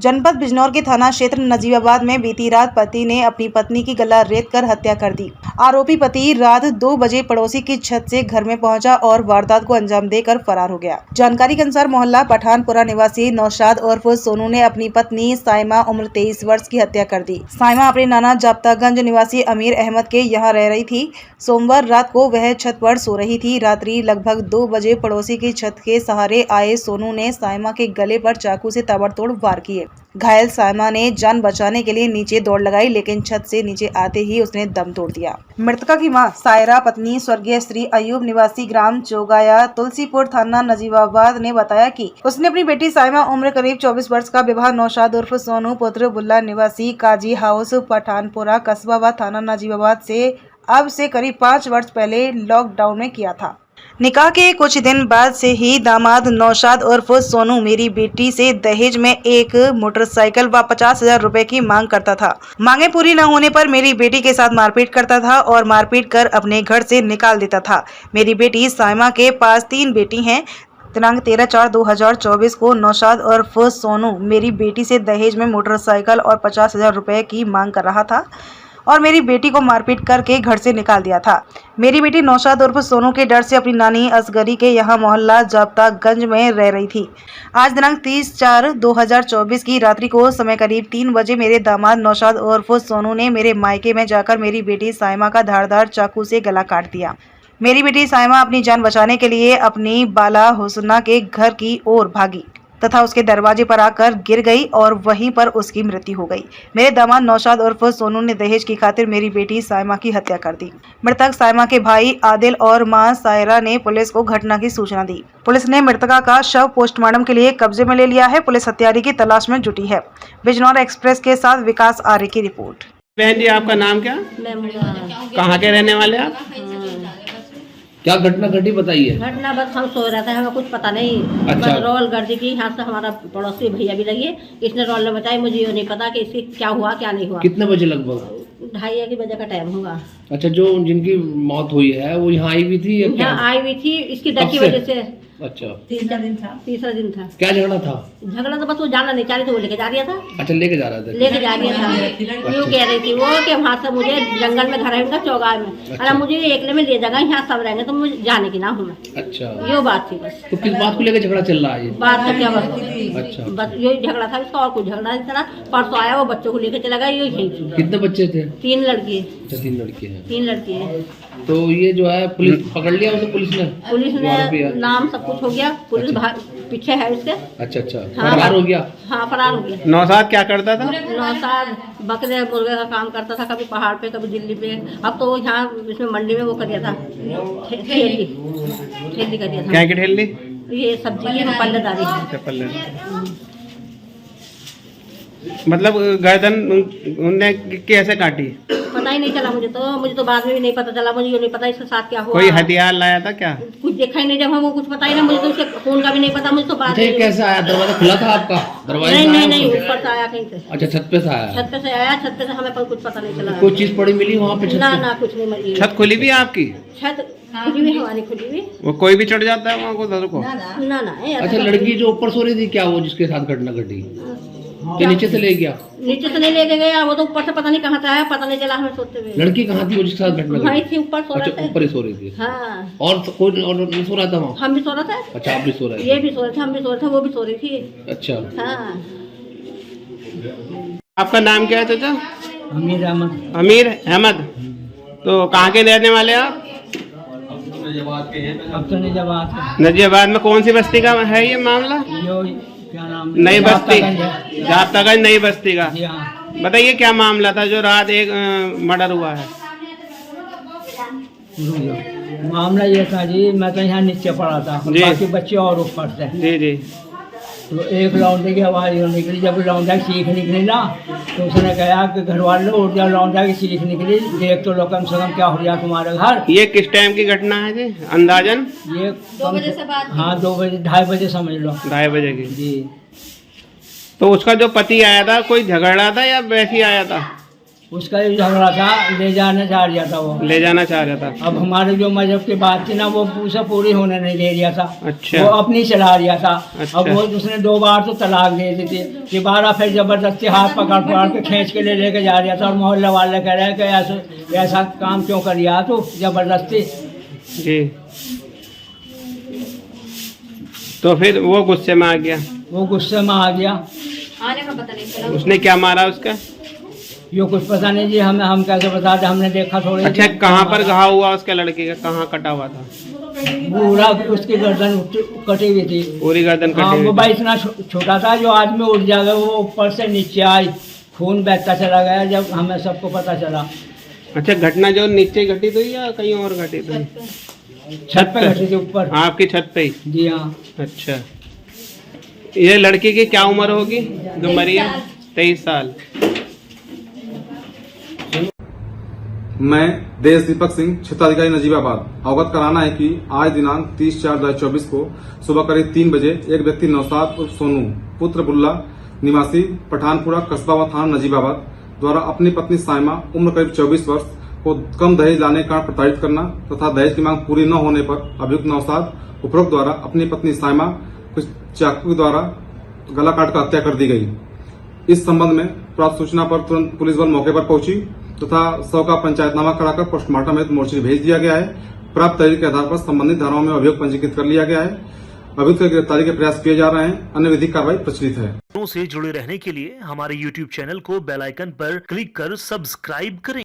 जनपद बिजनौर के थाना क्षेत्र नजीबाबाद में बीती रात पति ने अपनी पत्नी की गला रेत कर हत्या कर दी। आरोपी पति रात 2 बजे पड़ोसी की छत से घर में पहुंचा और वारदात को अंजाम देकर फरार हो गया। जानकारी के अनुसार मोहल्ला पठानपुरा निवासी नौशाद उर्फ सोनू ने अपनी पत्नी साइमा उम्र 23 वर्ष की हत्या कर दी। साइमा अपने नाना जाप्तागंज निवासी अमीर अहमद के यहाँ रह रही थी। सोमवार रात को वह छत पर सो रही थी। रात्रि लगभग 2 बजे पड़ोसी की छत के सहारे आए सोनू ने साइमा के गले पर चाकू से ताबड़तोड़ वार किए। घायल साइमा ने जान बचाने के लिए नीचे दौड़ लगाई, लेकिन छत से नीचे आते ही उसने दम तोड़ दिया। मृतका की मां सायरा पत्नी स्वर्गीय श्री अयूब निवासी ग्राम चौगाया तुलसीपुर थाना नजीबाबाद ने बताया कि उसने अपनी बेटी साइमा उम्र करीब 24 वर्ष का विवाह नौशाद उर्फ सोनू पुत्र बुल्ला निवासी काजी हाउस पठानपुरा कस्बा थाना नजीबाबाद से अब से करीब 5 वर्ष पहले लॉकडाउन में किया था। निकाह के कुछ दिन बाद से ही दामाद नौशाद उर्फ सोनू मेरी बेटी से दहेज में एक मोटरसाइकिल व 50,000 रुपए की मांग करता था। मांगे पूरी न होने पर मेरी बेटी के साथ मारपीट करता था और मारपीट कर अपने घर से निकाल देता था। मेरी बेटी साइमा के पास 3 बेटी हैं। दिनांक 13/4/2024 को नौशाद उर्फ सोनू मेरी बेटी से दहेज में मोटरसाइकिल और 50,000 रुपए की मांग कर रहा था और मेरी बेटी को मारपीट करके घर से निकाल दिया था। मेरी बेटी नौशाद उर्फ सोनू के डर से अपनी नानी असगरी के यहाँ मोहल्ला जाप्तागंज में रह रही थी। आज दिनांक 30/4/2024 की रात्रि को समय करीब 3 बजे मेरे दामाद नौशाद उर्फ सोनू ने मेरे मायके में जाकर मेरी बेटी साइमा का धारदार चाकू से गला काट दिया। मेरी बेटी साइमा अपनी जान बचाने के लिए अपनी बाला हुसना के घर की ओर भागी तथा उसके दरवाजे पर आकर गिर गई और वहीं पर उसकी मृत्यु हो गई। मेरे दामाद नौशाद उर्फ सोनू ने दहेज की खातिर मेरी बेटी साइमा की हत्या कर दी। मृतक साइमा के भाई आदिल और मां सायरा ने पुलिस को घटना की सूचना दी। पुलिस ने मृतका का शव पोस्टमार्टम के लिए कब्जे में ले लिया है। पुलिस हत्यारे की तलाश में जुटी है। बिजनौर एक्सप्रेस के साथ विकास आर्य की रिपोर्ट। बहन जी, आपका नाम क्या? कहाँ के रहने वाले आप? क्या घटना घटी बताइए। घटना बस हम सो रहे थे, हमें कुछ पता नहीं। अच्छा। बस रोल गर्दी की यहाँ से हमारा पड़ोसी भैया भी लगी, इसने रोल ने बताया। मुझे ये नहीं पता कि इसकी क्या हुआ क्या नहीं हुआ। कितने बजे लगभग? 2:30 बजे का टाइम होगा। अच्छा, जो जिनकी मौत हुई है वो यहाँ आई हुई थी या क्या? यहाँ आई हुई थी, इसकी डर की वजह से। अच्छा, तीसरा दिन था। क्या झगड़ा था? झगड़ा तो बस वो जाना नहीं चाह रही थी, वो लेके जा रहा था। अच्छा, लेके जा रहा था। यूँ कह रही थी वो कि वहाँ से मुझे जंगल में घर है उनका चौगाय में। अच्छा। अरे मुझे एकले में ले जाएगा, यहाँ सब रहेंगे तो मुझे जाने की ना हूँ मैं। अच्छा, ये बात थी बस। तो किस बात को लेकर झगड़ा चल रहा है? बात का क्या बस। अच्छा, बस यही झगड़ा था इसका, और कुछ झगड़ा नहीं था। परसों आया वो बच्चों को लेकर चला गया, यही थी। कितने बच्चे थे? 3 लड़की। अच्छा, 3 लड़के हैं। 3 लड़की है। तो ये जो है पुलिस पकड़ लिया उसे? पुलिस ने नाम सब कुछ हो गया। पुलिस पीछे है उसके। अच्छा, हाँ, फरार हो गया। हाँ, फरार हो गया। नौशाद क्या करता था? नौशाद बकरे मुर्गे का काम करता था, कभी पहाड़ पे कभी दिल्ली पे। अब तो यहाँ इसमें मंडी में वो कर दिया था, ठेली कर दिया था। क्या की ठेली? ये सब्जी की पल्लेदारी। मतलब गर्दन उनने कैसे काटी? पता ही नहीं चला मुझे तो बाद में भी नहीं पता चला। मुझे ये नहीं पता इसके साथ क्या हुआ। कोई हथियार लाया था क्या? कुछ देखा ही नहीं, जब वो कुछ पता ही ना। मुझे तो उसके खून का भी नहीं पता। मुझे तो बात कैसे आया? दरवाजा खुला था आपका? दरवाजा नहीं, ऊपर से आया कहीं से। अच्छा, छत पे से आया? छत पे से आया। छत पे से हमें पर कुछ पता नहीं चला। कोई चीज पड़ी मिली वहाँ पे? ना कुछ नहीं मिली। छत खुली भी है आपकी? छत खुली हुई, हमारी खुली हुई। वो कोई भी चढ़ जाता है वहाँ को? ना। अच्छा, लड़की जो ऊपर सो रही थी, क्या वो जिसके साथ घटना घटी कि नीचे से ले गया? नीचे से नहीं लेके गया, वो तो ऊपर से पता नहीं कहाँ से आया, पता नहीं चला हमें सोते हुए। लड़की कहाँ थी वो जिसके साथ घटना घटी? वहीं थी, ऊपर सो रहे थे। अच्छा, ऊपर ही सो रही थी। हाँ। और कोई और नहीं सो रहा था वहाँ? हम भी सो रहे थे। अच्छा, आप भी सो रहे थे? ये भी सो रहे थे, हम भी सो रहे थे, वो भी सो रही थी। अच्छा। हाँ। आपका नाम क्या है चाचा? अमीर अहमद। अमीर अहमद। तो कहाँ के रहने वाले आप? अब तो नजीबाबाद में कौन सी बस्ती का है ये मामला? क्या नाम? नई बस्ती, जाप्तागंज नई बस्ती का। हाँ। बताइए क्या मामला था जो रात एक मर्डर हुआ है? मामला ये था जी, मैं तो यहाँ नीचे पड़ा था, बाकी बच्चे और ऊपर थे। जी। तो एक लौंडे की आवाज़ निकली। जब लौंडा की चीख निकली ना, तो उसने कहा कि घर वाले उठ जाओ, लौंडा की चीख निकली, देख तो लो कम से कम क्या हो गया तुम्हारे घर। ये किस टाइम की घटना है जी अंदाजन? ये 2 बजे से बाद। हाँ, 2 बजे 2:30 बजे समझ लो। 2:30 बजे की जी। तो उसका जो पति आया था, कोई झगड़ा था या वैसे ही आया था? उसका ये झगड़ा था, ले जाना चाह रहा था वो। ले जाना चाह रहा था। अब हमारे जो मजहब की बात थी ना, वो पूसा पूरी होने नहीं दे रहा था। अच्छा। वो अपनी चला रहा था। अच्छा। अब वो उसने 2 बार तो तलाक दे दी थी, दोबारा फिर जबरदस्ती हाथ पकड़ के खींच के लेके जा रहा था। और मोहल्ले वाले कह रहे हैं कि ऐसा काम क्यों कर रहा तू जबरदस्ती। जी। तो फिर वो गुस्से में आ गया। वो गुस्से में आ गया। आने का पता नहीं चला। उसने क्या मारा उसका? यो कुछ पता नहीं जी, हम कैसे बता दें, हमने देखा थोड़ी। अच्छा, कहाँ पर घाव हुआ उसके लड़के का? कहाँ कटा हुआ था? पूरा उसकी गर्दन कटी हुई थी। पूरी गर्दन कटी हाँ, हुई वो थी। भाई इतना छोटा था, जो आदमी उठ जाएगा वो ऊपर से नीचे आई, खून बहता चला गया जब हमें सबको पता चला। अच्छा, घटना जो नीचे घटी थी या कहीं और घटी थी? छत पे घटी थी, ऊपर। हाँ, आपकी छत पे ही? जी हाँ। अच्छा, ये लड़की की क्या उम्र होगी जो मरी है? 23 साल। मैं देश दीपक सिंह, क्षेत्राधिकारी नजीबाबाद, अवगत कराना है कि आज दिनांक 30/4/2024 को सुबह करीब 3 बजे एक व्यक्ति नौशाद उर्फ सोनू पुत्र बुल्ला निवासी पठानपुरा कस्बा थाना नजीबाबाद द्वारा अपनी पत्नी साइमा उम्र करीब 24 वर्ष को कम दहेज लाने का प्रताड़ित करना तथा दहेज की मांग पूरी न होने पर अभियुक्त नौशाद उपरोक्त द्वारा अपनी पत्नी साइमा कुछ चाकू द्वारा गला काटकर हत्या कर दी गई। इस संबंध में प्राप्त सूचना पर तुरंत पुलिस बल मौके पर पहुंची तथा शव का पंचायतनामा कराकर पोस्टमार्टम हेतु मोर्चरी भेज दिया गया है। प्राप्त तहरीर के आधार पर संबंधित धाराओं में अभियोग पंजीकृत कर लिया गया है। अभियुक्त की गिरफ्तारी के प्रयास किए जा रहे हैं। अन्य विधिक कार्रवाई प्रचलित है। से जुड़े रहने के लिए हमारे YouTube चैनल को बेल आइकन पर क्लिक कर सब्सक्राइब करें।